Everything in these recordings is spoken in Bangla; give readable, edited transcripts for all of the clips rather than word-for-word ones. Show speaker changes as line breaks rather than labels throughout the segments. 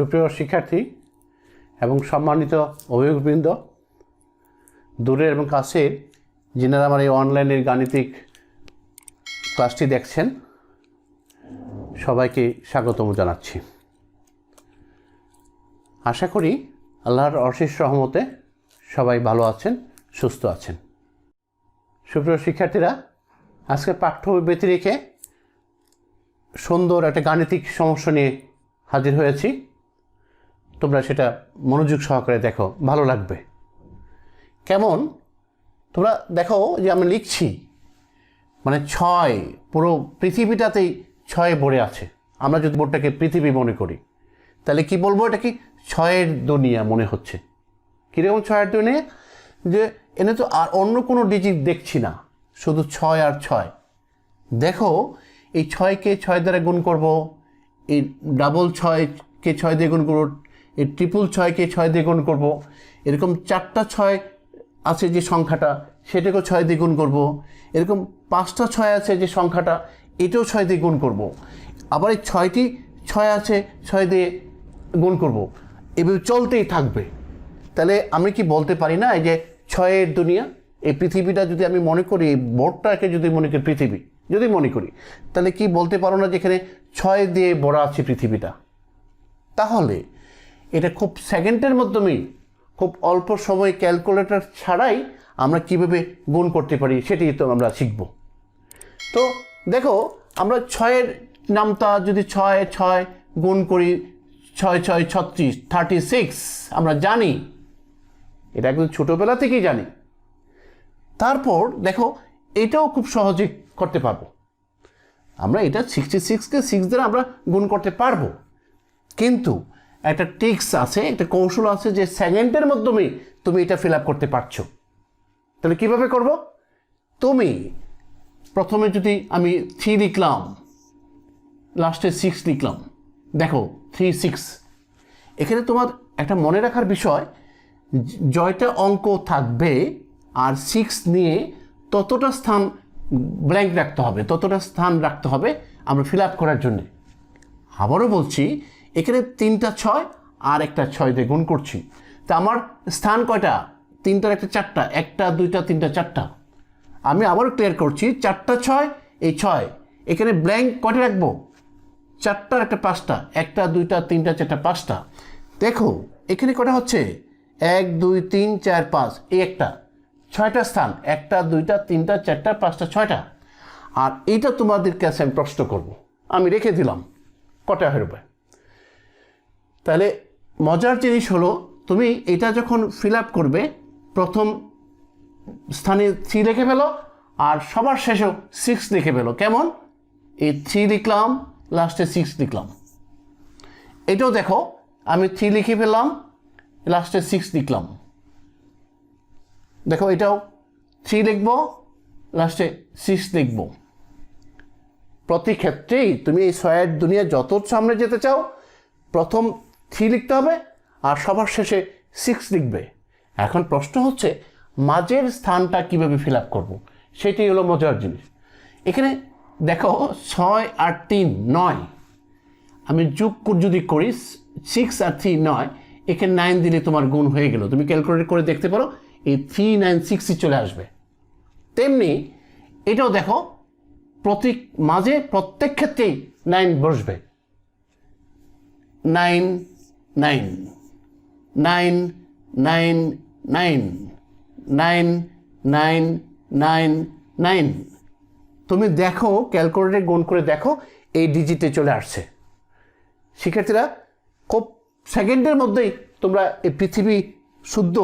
সুপ্রিয় শিক্ষার্থী এবং সম্মানিত অভিভাবকবৃন্দ, দূরের এবং কাছের যিনারা আমার এই অনলাইনের গাণিতিক ক্লাসটি দেখছেন, সবাইকে স্বাগতম জানাচ্ছি। আশা করি আল্লাহর অশেষ রহমতে সবাই ভালো আছেন, সুস্থ আছেন। সুপ্রিয় শিক্ষার্থীরা, আজকে পাঠ্য ব্যতি রেখে সুন্দর একটা গাণিতিক সমস্যা নিয়ে হাজির হয়েছি। তোমরা সেটা মনোযোগ সহকারে দেখো, ভালো লাগবে। কেমন তোমরা দেখো যে আমি লিখছি, মানে 6, পুরো পৃথিবীটাতেই 6 ভরে আছে। আমরা যদি বোর্ডটাকে পৃথিবী মনে করি, তাহলে কি বলবো, এটা কি 6-এর দুনিয়া মনে হচ্ছে। কীরকম 6-এর দুনিয়া? যে এনে তো আর অন্য কোনো ডিজিট দেখছি না, শুধু 6 আর 6। দেখো, এই 6কে 6 দ্বারা গুণ করব, এই ডাবল 6কে 6 দিয়ে গুণ করব, এই ট্রিপল 6কে 6 দিয়ে গুণ করব, এরকম 4টা 6 আছে যে সংখ্যাটা, সেটাকেও 6 দিয়ে গুণ করব, এরকম 5টা 6 আছে যে সংখ্যাটা, এটাও 6 দিয়ে গুণ করব, আবার এই 6টি 6 আছে 6 দিয়ে গুণ করব, এভাবে চলতেই থাকবে। তাহলে আমি কি বলতে পারি না, এই যে 6-এর দুনিয়া, এই পৃথিবীটা যদি আমি মনে করি, এই বোর্ডটাকে যদি মনে করি পৃথিবী যদি মনে করি, তাহলে কি বলতে পারো না যেখানে 6 দিয়ে ভরা আছে পৃথিবীটা? তাহলে এটা খুব সেকেন্ডের মাধ্যমেই, খুব অল্প সময় ক্যালকুলেটর ছাড়াই আমরা কিভাবে গুণ করতে পারি সেটাই তো আমরা শিখব। তো দেখো, আমরা 6-এর নামটা যদি 6 গুণ করি, 6 6 36, 36 আমরা জানি, এটা একদম ছোটোবেলা থেকেই জানি। তারপর দেখো, এটাও খুব সহজে করতে পারবো আমরা। এটা 66কে 6 দ্বারা আমরা গুণ করতে পারবো, কিন্তু একটা ট্রিক্স আছে, একটা কৌশল আছে যে সেকেন্ডের মাধ্যমে তুমি এটা ফিল আপ করতে পারছো। তাহলে কিভাবে করব? তুমি প্রথমে যদি আমি 3 লিখলাম, লাস্টে 6 লিখলাম, দেখো 3 6, এখানে তোমার একটা মনে রাখার বিষয়, জয়টা অঙ্ক থাকবে আর 6 নিয়ে ততটা স্থান ব্ল্যাঙ্ক রাখতে হবে, ততটা স্থান রাখতে হবে আমরা ফিল আপ করার জন্যে। আবারও বলছি, এখানে 3টা 6 আর একটা 6 দিয়ে গুণ করছি, তা আমার স্থান কয়টা? 3টার একটা 4টা, 1টা 2টা 3টা 4টা। আমি আবারও ক্লিয়ার করছি, 4টা 6, এই 6 এখানে ব্ল্যাঙ্ক কয়টা রাখবো? 4টার একটা 5টা, 1টা 2টা 3টা 4টা 5টা। দেখো এখানে কটা হচ্ছে? 1 2 3 4 5, এই একটা 6টা স্থান, 1টা 2টা 3টা 4টা 5টা 6টা। আর এইটা তোমাদের কাছে আমি প্রশ্ন করব, আমি রেখে দিলাম কটা হবে। তাহলে মজার জিনিস হলো, তুমি এটা যখন ফিল আপ করবে, প্রথম স্থানে 3 লিখে ফেলো আর সবার শেষেও 6 লিখে ফেলো। কেমন? এই 3 লিখলাম, লাস্টে 6 লিখলাম। এটাও দেখো, আমি 3 লিখে ফেললাম, লাস্টে 6 লিখলাম। দেখো এটাও 3 লিখব, লাস্টে 6 লিখব। প্রতি ক্ষেত্রেই তুমি এই 6-এর দুনিয়া যত সামনে যেতে চাও, প্রথম 3 লিখতে হবে আর সবার শেষে 6 লিখবে। এখন প্রশ্ন হচ্ছে, মাঝের স্থানটা কিভাবে ফিল আপ করবো, সেটাই হলো মজার জিনিস। এখানে দেখো 6 আর 3 9, আমি যোগ যদি করি 6 আর 3 9, এখানে 9 দিলে তোমার গুণ হয়ে গেল। তুমি ক্যালকুলেট করে দেখতে পারো, এই 3 9 6 চলে আসবে। তেমনি এটাও দেখো, মাঝে প্রত্যেক ক্ষেত্রেই 9 বসবে। 9 9 9 9 9 9 9 9 9। তুমি দেখো, ক্যালকুলেটরে গুণ করে দেখো, এই ডিজিটে চলে আসছে। শিক্ষার্থীরা, খুব সেকেন্ডের মধ্যেই তোমরা এই পৃথিবী শুদ্ধ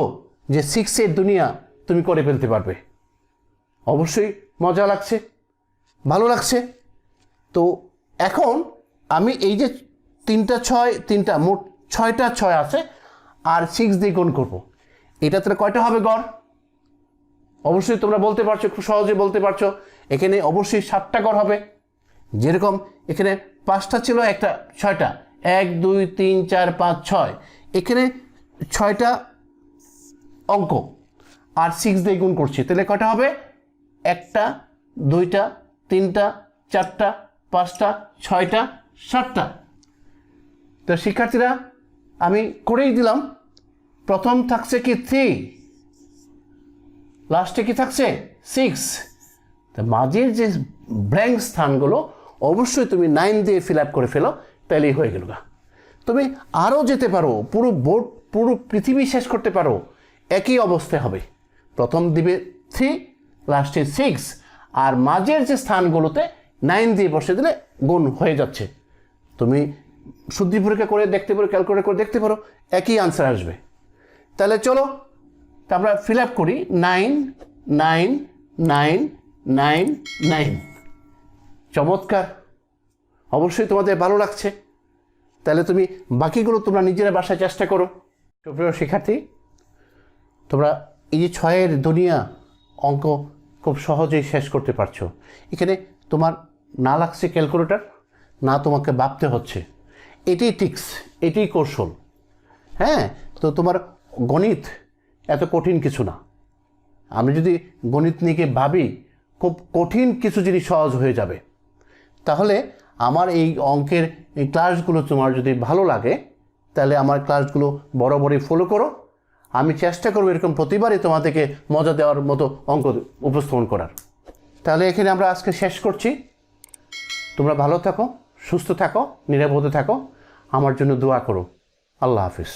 যে 6-এর দুনিয়া তুমি করে ফেলতে পারবে। অবশ্যই মজা লাগছে, ভালো লাগছে। তো এখন আমি এই যে 3টা 6, 3টা মোট 6টা 6 আছে আর 6 দিয়ে গুণ করবো, এটা তাহলে কয়টা হবে গড়? অবশ্যই তোমরা বলতে পারছো, খুব সহজে বলতে পারছো, এখানে অবশ্যই 7টা গড় হবে। যেরকম এখানে 5টা ছিল, একটা 6টা, 1 2 3 4 5 6, এখানে 6টা অঙ্ক আর 6 দিয়ে গুণ করছি, তাহলে কয়টা হবে? 1টা 2টা 3টা 4টা 5টা 6টা 7টা। তো শিক্ষার্থীরা, আমি করেই দিলাম। প্রথম থাকছে কি 3, লাস্টে কি থাকছে 6। তা মাঝের যে ব্ল্যাঙ্ক স্থানগুলো অবশ্যই তুমি 9 দিয়ে ফিল আপ করে ফেলো, তাহলেই হয়ে গেল। তুমি আরও যেতে পারো, পুরো বোর্ড পুরো পৃথিবী শেষ করতে পারো, একই অবস্থায় হবে। প্রথম দিবে 3, লাস্টে 6, আর মাঝের যে স্থানগুলোতে 9 দিয়ে বসে দিলে গুণ হয়ে যাচ্ছে। তুমি শুদ্ধি পরীক্ষা করে দেখতে পারো, ক্যালকুলেট করে দেখতে পারো, একই আনসার আসবে। তাহলে চলো আমরা ফিল আপ করি 9 9 9 9 9। চমৎকার, অবশ্যই তোমাদের ভালো লাগছে। তাহলে তুমি বাকিগুলো তোমরা নিজেরা বাসায় চেষ্টা করো। প্রিয় শিক্ষার্থী, তোমরা এই যে 6-এর দুনিয়া অঙ্ক খুব সহজেই শেষ করতে পারছো। এখানে তোমার না লাগছে ক্যালকুলেটর, না তোমাকে ভাবতে হচ্ছে। এটাই টিক্স, এটাই কৌশল। হ্যাঁ, তো তোমার গণিত এত কঠিন কিছু না। আমি যদি গণিত নিয়ে ভাবি, খুব কঠিন কিছু জিনিস সহজ হয়ে যাবে। তাহলে আমার এই অঙ্কের এই ক্লাসগুলো তোমার যদি ভালো লাগে, তাহলে আমার ক্লাসগুলো বরাবরই ফলো করো। আমি চেষ্টা করবো এরকম প্রতিবারই তোমাদেরকে মজা দেওয়ার মতো অঙ্ক উপস্থাপন করার। তাহলে এখানে আমরা আজকে শেষ করছি। তোমরা ভালো থাকো, সুস্থ থাকো, নিরাপদে থাকো। আমার জন্য দোয়া করো। আল্লাহ হাফিজ।